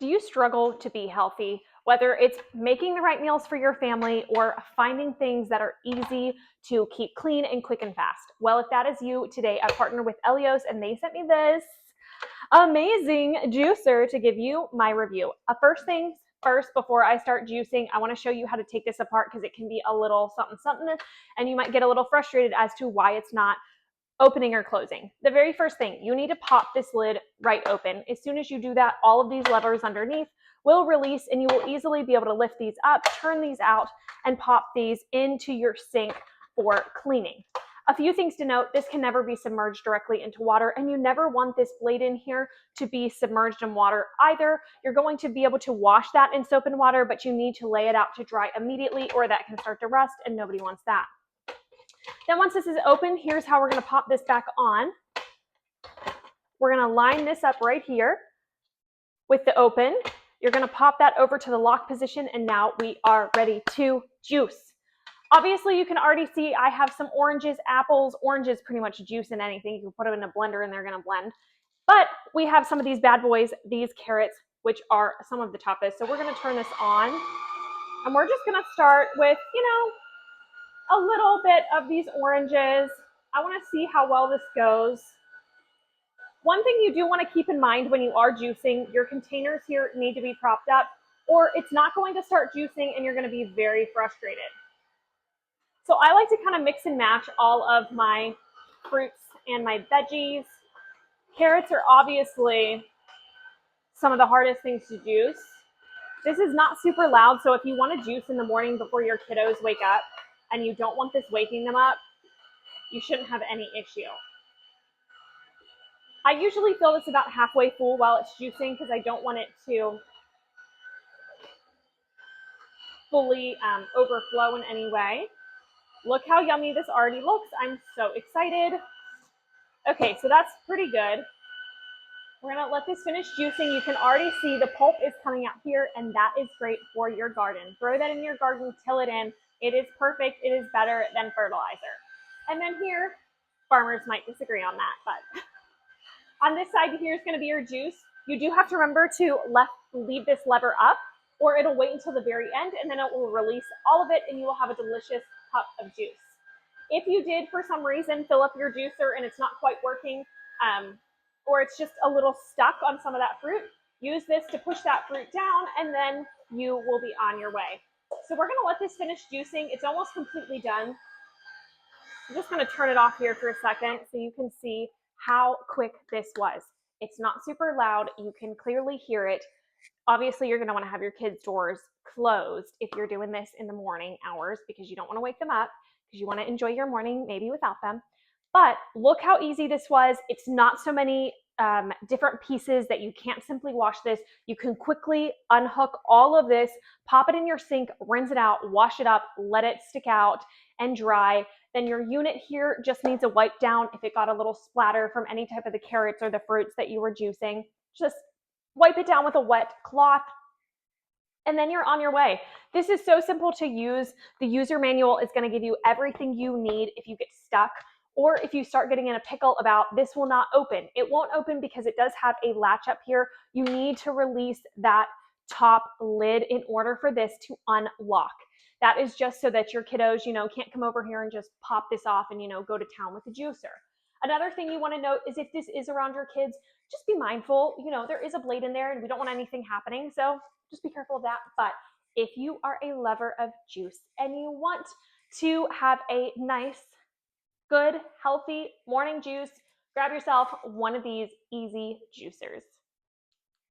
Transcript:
Do you struggle to be healthy? Whether it's making the right meals for your family or finding things that are easy to keep clean and quick and fast. Well, if that is you, today I partnered with EILKOS and they sent me this amazing juicer to give you my review. First things first, before I start juicing, I want to show you how to take this apart because it can be a little something something and you might get a little frustrated as to why it's not opening or closing. The very first thing, you need to pop this lid right open. As soon as you do that, all of these levers underneath will release and you will easily be able to lift these up, turn these out, and pop these into your sink for cleaning. A few things to note, this can never be submerged directly into water, and you never want this blade in here to be submerged in water either. You're going to be able to wash that in soap and water, but you need to lay it out to dry immediately or that can start to rust and nobody wants that. Then once this is open, here's how we're going to pop this back on. We're going to line this up right here with the open. You're going to pop that over to the lock position, and now we are ready to juice. Obviously, you can already see I have some oranges, apples. Oranges pretty much juice in anything. You can put them in a blender and they're going to blend. But we have some of these bad boys, these carrots, which are some of the toughest. So we're going to turn this on, and we're just going to start with, a little bit of these oranges. I want to see how well this goes. One thing you do want to keep in mind when you are juicing, your containers here need to be propped up or it's not going to start juicing and you're going to be very frustrated. So I like to kind of mix and match all of my fruits and my veggies. Carrots are obviously some of the hardest things to juice. This is not super loud, so if you want to juice in the morning before your kiddos wake up and you don't want this waking them up, you shouldn't have any issue. I usually fill this about halfway full while it's juicing because I don't want it to fully overflow in any way. Look how yummy this already looks. I'm so excited. Okay, so that's pretty good. We're going to let this finish juicing. You can already see the pulp is coming out here, and that is great for your garden. Throw that in your garden, till it in. It is perfect. It is better than fertilizer. And then here, farmers might disagree on that, but on this side here is going to be your juice. You do have to remember to leave this lever up, or it'll wait until the very end, and then it will release all of it, and you will have a delicious cup of juice. If you did, for some reason, fill up your juicer and it's not quite working, or it's just a little stuck on some of that fruit, use this to push that fruit down, and then you will be on your way. So we're going to let this finish juicing. It's almost completely done. I'm just going to turn it off here for a second so you can see how quick this was. It's not super loud. You can clearly hear it. Obviously, you're going to want to have your kids' doors closed if you're doing this in the morning hours because you don't want to wake them up because you want to enjoy your morning maybe without them. But look how easy this was. It's not so many different pieces that you can't simply wash this. You can quickly unhook all of this, pop it in your sink, rinse it out, wash it up, let it stick out and dry. Then your unit here just needs a wipe down if it got a little splatter from any type of the carrots or the fruits that you were juicing. Just wipe it down with a wet cloth, and then you're on your way. This is so simple to use. The user manual is going to give you everything you need if you get stuck or if you start getting in a pickle about this will not open. It won't open because it does have a latch up here. You need to release that top lid in order for this to unlock. That is just so that your kiddos, can't come over here and just pop this off and, go to town with the juicer. Another thing you want to note is if this is around your kids, just be mindful. There is a blade in there and we don't want anything happening. So just be careful of that. But if you are a lover of juice and you want to have a nice, good, healthy morning juice, grab yourself one of these easy juicers.